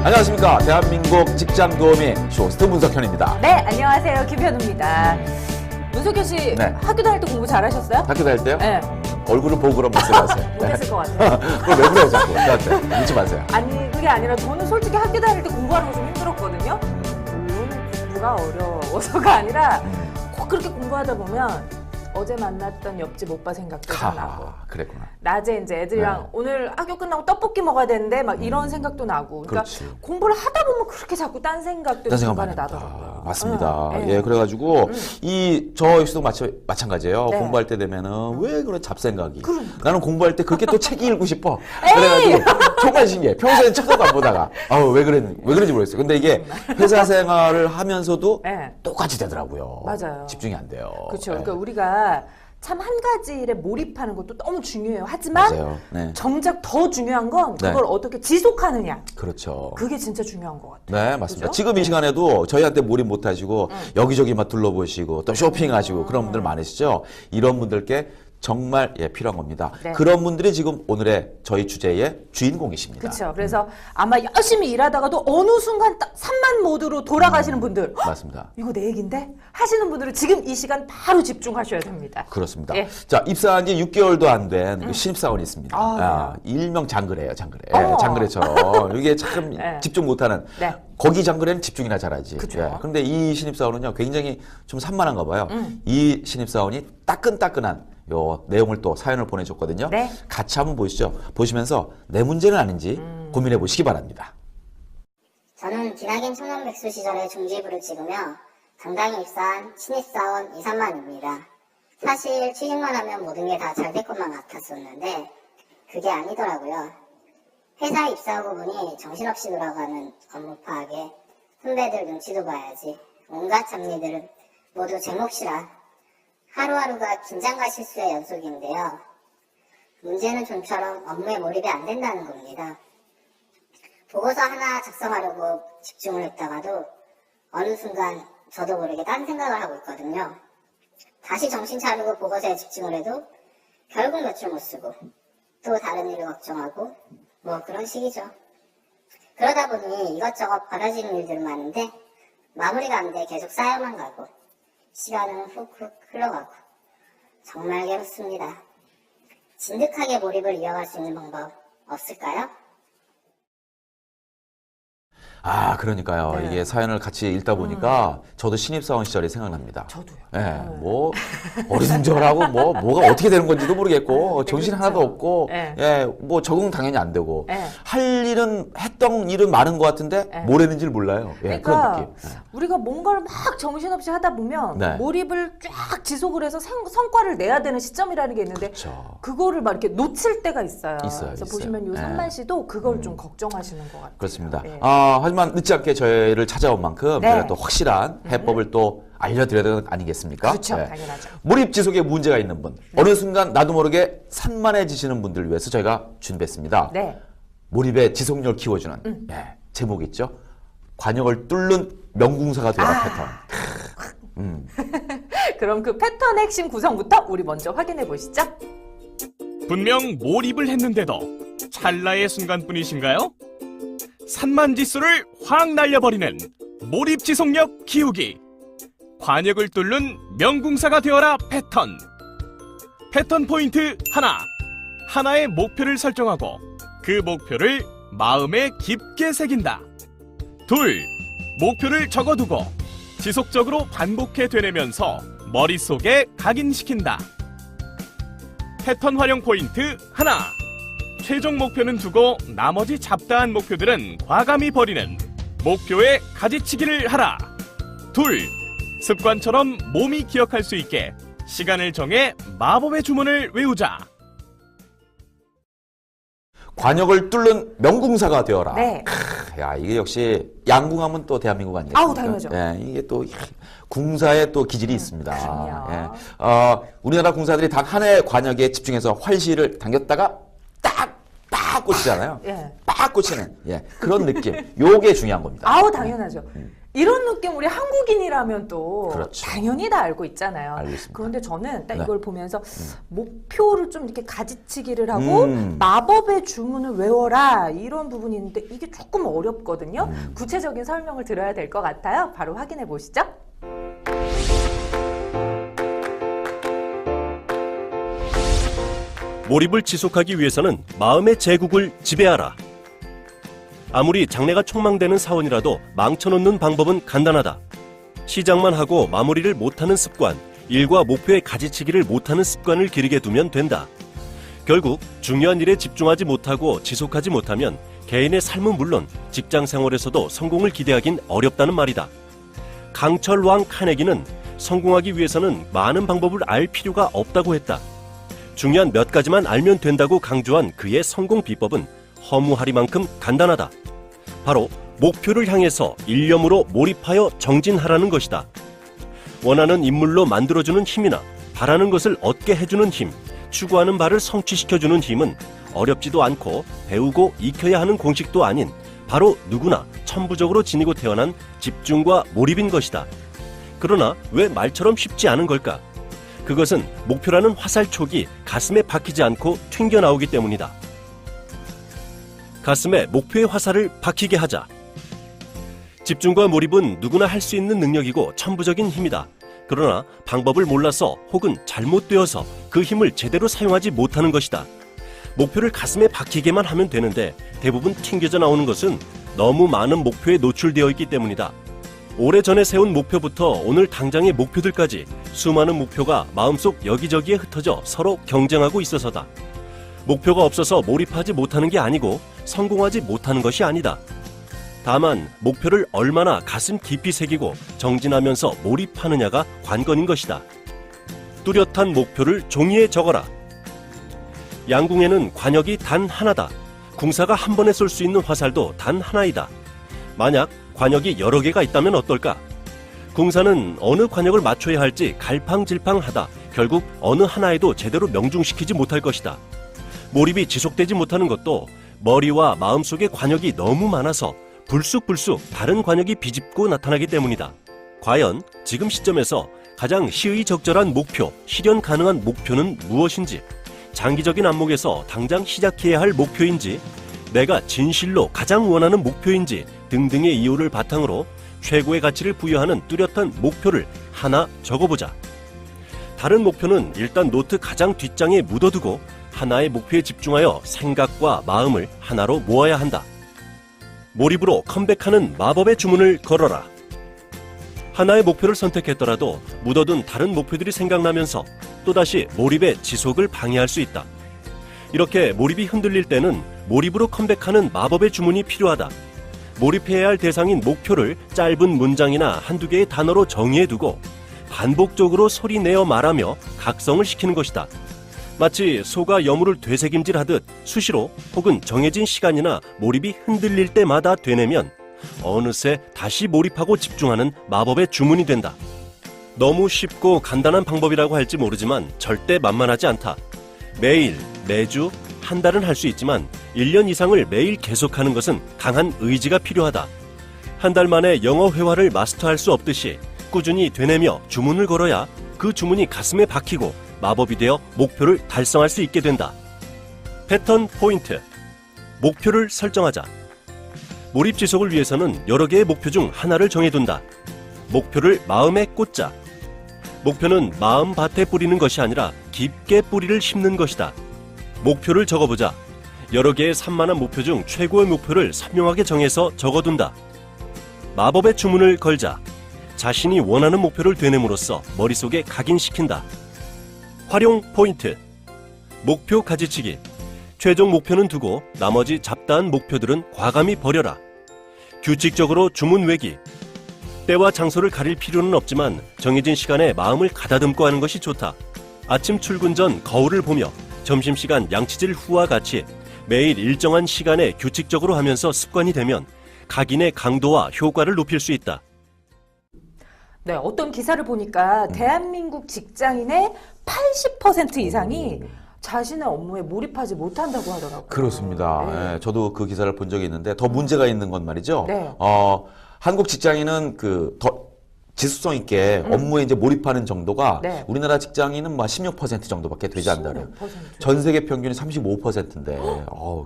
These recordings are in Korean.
안녕하십니까. 대한민국 직장 도우미 쇼호스트 문석현입니다. 네, 안녕하세요. 김현우입니다. 문석현 씨, 네. 학교 다닐 때 공부 잘하셨어요? 학교 다닐 때요? 네. 얼굴을 보고 그런 말씀 하세요. 못했을 것 같아요. 그걸 왜 그래요, 자꾸. 저한테. 묻지 마세요. 아니, 그게 아니라 저는 솔직히 학교 다닐 때 공부하는 거 좀 힘들었거든요. 물론 공부가 어려워서가 아니라 꼭 그렇게 공부하다 보면 어제 만났던 옆집 오빠 생각도 나고. 그랬구나. 낮에 이제 애들이랑 네. 오늘 학교 끝나고 떡볶이 먹어야 되는데 막 이런 생각도 나고. 그러니까 그렇지. 공부를 하다 보면 그렇게 자꾸 딴 생각도 딴 생각 중간에 많이 합니다. 나더라고요. 맞습니다. 네. 예, 그래가지고 저 역시도 마찬가지예요. 네. 공부할 때 되면은 왜 그런 잡생각이? 그러니까. 나는 공부할 때 그렇게 또 책 읽고 싶어. 에이! 그래가지고 정말 신기해. 평소엔 책도 안 보다가 왜 그런지 모르겠어요. 근데 이게 회사 생활을 하면서도 네. 똑같이 되더라고요. 맞아요. 집중이 안 돼요. 그렇죠. 예. 그러니까 우리가 참 한 가지 일에 몰입하는 것도 너무 중요해요. 하지만 맞아요. 네. 정작 더 중요한 건 네. 그걸 어떻게 지속하느냐. 그렇죠. 그게 진짜 중요한 것 같아요. 네, 맞습니다. 그죠? 지금 이 시간에도 저희한테 몰입 못 하시고 여기저기 막 둘러보시고 또 쇼핑하시고 그런 분들 많으시죠? 이런 분들께 정말 필요한 겁니다. 네. 그런 분들이 지금 오늘의 저희 주제의 주인공이십니다. 그렇죠. 그래서 아마 열심히 일하다가도 어느 순간 딱 산만 모드로 돌아가시는 분들 맞습니다. 이거 내 얘기인데? 하시는 분들은 지금 이 시간 바로 집중하셔야 됩니다. 그렇습니다. 예. 자, 입사한 지 6개월도 안 된 신입사원이 있습니다. 아, 일명 장그래예요, 장그래. 어머. 장그래처럼. 이게 참 네. 집중 못하는. 네. 거기 장그래는 집중이나 잘하지. 그죠. 그런데 이 신입사원은요, 굉장히 좀 산만한가 봐요. 이 신입사원이 따끈따끈한 요 내용을 또 사연을 보내줬거든요. 네. 같이 한번 보시죠. 보시면서 내 문제는 아닌지 고민해 보시기 바랍니다. 저는 기나긴 청년백수 시절에 중지부를 찍으며 당당히 입사한 신입사원 이산만입니다. 사실 취직만 하면 모든 게 다 잘 될 것만 같았었는데 그게 아니더라고요. 회사에 입사하고 보니 정신없이 돌아가는 업무 파악에 선배들 눈치도 봐야지 온갖 잡일들은 모두 제 몫이라 하루하루가 긴장과 실수의 연속인데요. 문제는 좀처럼 업무에 몰입이 안 된다는 겁니다. 보고서 하나 작성하려고 집중을 했다가도 어느 순간 저도 모르게 딴 생각을 하고 있거든요. 다시 정신 차리고 보고서에 집중을 해도 결국 몇 줄 못 쓰고 또 다른 일을 걱정하고 뭐 그런 식이죠. 그러다 보니 이것저것 벌어지는 일들은 많은데 마무리가 안 돼 계속 쌓여만 가고 시간은 훅훅 흘러가고 정말 괴롭습니다. 진득하게 몰입을 이어갈 수 있는 방법 없을까요? 그러니까요. 네. 이게 사연을 같이 읽다 보니까 저도 신입사원 시절이 생각납니다. 저도요. 뭐 어리둥절하고 뭐가 어떻게 되는 건지도 모르겠고 정신 그렇죠. 하나도 없고 네. 뭐 적응 당연히 안 되고 네. 할 일은 했던 일은 많은 것 같은데 네. 뭘 했는지를 몰라요. 그런 그러니까 느낌. 우리가 뭔가를 막 정신없이 하다 보면 네. 몰입을 쫙 지속을 해서 성과를 내야 되는 시점이라는 게 있는데 그렇죠. 그거를 막 이렇게 놓칠 때가 있어요. 있어요, 그래서 있어요. 보시면 요 네. 산만 씨도 그걸 좀 걱정하시는 것 같아요. 그렇습니다. 예. 하지만 늦지 않게 저희를 찾아온 만큼 네. 저희가 또 확실한 해법을 또 알려드려야 되는 거 아니겠습니까? 그렇죠. 네. 당연하죠. 몰입 지속에 문제가 있는 분, 어느 순간 나도 모르게 산만해지시는 분들을 위해서 저희가 준비했습니다. 네. 몰입의 지속력을 키워주는 제목이 있죠. 관역을 뚫는 명궁사가 되라 패턴. 그럼 그 패턴의 핵심 구성부터 우리 먼저 확인해 보시죠. 분명 몰입을 했는데도 찰나의 순간뿐이신가요? 산만지수를 확 날려버리는 몰입 지속력 키우기. 관역을 뚫는 명궁사가 되어라 패턴. 패턴 포인트 하나. 하나의 목표를 설정하고 그 목표를 마음에 깊게 새긴다. 둘. 목표를 적어두고 지속적으로 반복해 되뇌면서 머릿속에 각인시킨다. 패턴 활용 포인트 하나. 최종 목표는 두고 나머지 잡다한 목표들은 과감히 버리는 목표에 가지치기를 하라. 둘. 습관처럼 몸이 기억할 수 있게 시간을 정해 마법의 주문을 외우자. 관역을 뚫는 명궁사가 되어라. 네. 야, 이게 역시 양궁하면 또 대한민국 아니겠습니까? 아우, 당연하죠. 이게 또 궁사에 또 기질이 있습니다. 그럼요. 우리나라 궁사들이 단 하나의 관역에 집중해서 활시를 당겼다가 딱 꽂히잖아요. 예. 딱 꽂히는 그런 느낌. 요게 중요한 겁니다. 아우 당연하죠. 이런 느낌 우리 한국인이라면 또 그렇죠. 당연히 다 알고 있잖아요. 알고 있습니다. 그런데 저는 딱 네. 이걸 보면서 목표를 좀 이렇게 가지치기를 하고 마법의 주문을 외워라 이런 부분이 있는데 이게 조금 어렵거든요. 구체적인 설명을 들어야 될 것 같아요. 바로 확인해 보시죠. 몰입을 지속하기 위해서는 마음의 제국을 지배하라. 아무리 장래가 촉망되는 사원이라도 망쳐놓는 방법은 간단하다. 시작만 하고 마무리를 못하는 습관, 일과 목표에 가지치기를 못하는 습관을 기르게 두면 된다. 결국 중요한 일에 집중하지 못하고 지속하지 못하면 개인의 삶은 물론 직장 생활에서도 성공을 기대하긴 어렵다는 말이다. 강철 왕 카네기는 성공하기 위해서는 많은 방법을 알 필요가 없다고 했다. 중요한 몇 가지만 알면 된다고 강조한 그의 성공 비법은 허무하리만큼 간단하다. 바로 목표를 향해서 일념으로 몰입하여 정진하라는 것이다. 원하는 인물로 만들어주는 힘이나 바라는 것을 얻게 해주는 힘, 추구하는 바를 성취시켜주는 힘은 어렵지도 않고 배우고 익혀야 하는 공식도 아닌 바로 누구나 천부적으로 지니고 태어난 집중과 몰입인 것이다. 그러나 왜 말처럼 쉽지 않은 걸까? 그것은 목표라는 화살촉이 가슴에 박히지 않고 튕겨나오기 때문이다. 가슴에 목표의 화살을 박히게 하자. 집중과 몰입은 누구나 할 수 있는 능력이고 천부적인 힘이다. 그러나 방법을 몰라서 혹은 잘못되어서 그 힘을 제대로 사용하지 못하는 것이다. 목표를 가슴에 박히게만 하면 되는데 대부분 튕겨져 나오는 것은 너무 많은 목표에 노출되어 있기 때문이다. 오래전에 세운 목표부터 오늘 당장의 목표들까지 수많은 목표가 마음속 여기저기에 흩어져 서로 경쟁하고 있어서다. 목표가 없어서 몰입하지 못하는 게 아니고 성공하지 못하는 것이 아니다. 다만 목표를 얼마나 가슴 깊이 새기고 정진하면서 몰입하느냐가 관건인 것이다. 뚜렷한 목표를 종이에 적어라. 양궁에는 관역이 단 하나다. 궁사가 한 번에 쏠 수 있는 화살도 단 하나이다. 만약 관역이 여러 개가 있다면 어떨까? 궁사는 어느 관역을 맞춰야 할지 갈팡질팡하다 결국 어느 하나에도 제대로 명중시키지 못할 것이다. 몰입이 지속되지 못하는 것도 머리와 마음속의 관역이 너무 많아서 불쑥불쑥 다른 관역이 비집고 나타나기 때문이다. 과연 지금 시점에서 가장 시의적절한 목표, 실현 가능한 목표는 무엇인지, 장기적인 안목에서 당장 시작해야 할 목표인지, 내가 진실로 가장 원하는 목표인지 등등의 이유를 바탕으로 최고의 가치를 부여하는 뚜렷한 목표를 하나 적어보자. 다른 목표는 일단 노트 가장 뒷장에 묻어두고 하나의 목표에 집중하여 생각과 마음을 하나로 모아야 한다. 몰입으로 컴백하는 마법의 주문을 걸어라. 하나의 목표를 선택했더라도 묻어둔 다른 목표들이 생각나면서 또다시 몰입의 지속을 방해할 수 있다. 이렇게 몰입이 흔들릴 때는 몰입으로 컴백하는 마법의 주문이 필요하다. 몰입해야 할 대상인 목표를 짧은 문장이나 한두 개의 단어로 정의해두고 반복적으로 소리내어 말하며 각성을 시키는 것이다. 마치 소가 여물을 되새김질하듯 수시로 혹은 정해진 시간이나 몰입이 흔들릴 때마다 되뇌면 어느새 다시 몰입하고 집중하는 마법의 주문이 된다. 너무 쉽고 간단한 방법이라고 할지 모르지만 절대 만만하지 않다. 매일, 매주, 한 달은 할 수 있지만 1년 이상을 매일 계속하는 것은 강한 의지가 필요하다. 한 달 만에 영어 회화를 마스터할 수 없듯이 꾸준히 되뇌며 주문을 걸어야 그 주문이 가슴에 박히고 마법이 되어 목표를 달성할 수 있게 된다. 패턴 포인트. 목표를 설정하자. 몰입 지속을 위해서는 여러 개의 목표 중 하나를 정해둔다. 목표를 마음에 꽂자. 목표는 마음 밭에 뿌리는 것이 아니라 깊게 뿌리를 심는 것이다. 목표를 적어보자. 여러 개의 산만한 목표 중 최고의 목표를 선명하게 정해서 적어둔다. 마법의 주문을 걸자. 자신이 원하는 목표를 되뇌므로써 머릿속에 각인시킨다. 활용 포인트. 목표 가지치기. 최종 목표는 두고 나머지 잡다한 목표들은 과감히 버려라. 규칙적으로 주문 외기. 때와 장소를 가릴 필요는 없지만 정해진 시간에 마음을 가다듬고 하는 것이 좋다. 아침 출근 전 거울을 보며 점심시간 양치질 후와 같이 매일 일정한 시간에 규칙적으로 하면서 습관이 되면 각인의 강도와 효과를 높일 수 있다. 네, 어떤 기사를 보니까 대한민국 직장인의 80% 이상이 자신의 업무에 몰입하지 못한다고 하더라고요. 그렇습니다. 네. 예, 저도 그 기사를 본 적이 있는데 더 문제가 있는 건 말이죠. 네. 한국 직장인은 더 지수성 있게 업무에 이제 몰입하는 정도가 네. 우리나라 직장인은 뭐 16% 정도밖에 되지 않는다 그래요. 16%. 전 세계 평균이 35%인데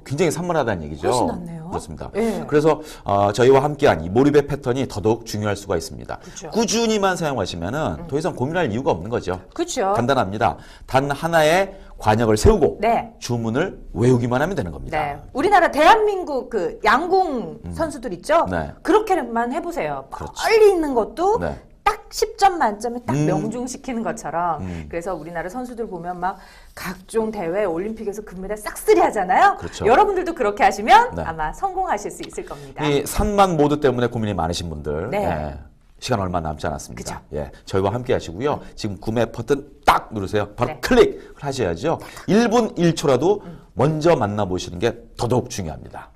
굉장히 산만하다는 얘기죠. 훨씬 낫네요. 그렇습니다. 예. 그래서 저희와 함께한 이 몰입의 패턴이 더더욱 중요할 수가 있습니다. 그렇죠. 꾸준히만 사용하시면은 더 이상 고민할 이유가 없는 거죠. 그렇죠. 간단합니다. 단 하나의 관역을 세우고 네. 주문을 외우기만 하면 되는 겁니다. 네. 우리나라 대한민국 그 양궁 선수들 있죠? 네. 그렇게만 해보세요. 그렇죠. 멀리 있는 것도 네. 딱 10점 만점에 딱 명중시키는 것처럼 음. 그래서 우리나라 선수들 보면 막 각종 대회 올림픽에서 금메달 싹쓸이 하잖아요. 그렇죠. 여러분들도 그렇게 하시면 네. 아마 성공하실 수 있을 겁니다. 이 산만 모드 때문에 고민이 많으신 분들 네. 예, 시간 얼마 남지 않았습니다. 그죠. 예, 저희와 함께 하시고요. 지금 구매 버튼 딱 누르세요. 바로 네. 클릭 하셔야죠. 1분 1초라도 먼저 만나보시는 게 더더욱 중요합니다.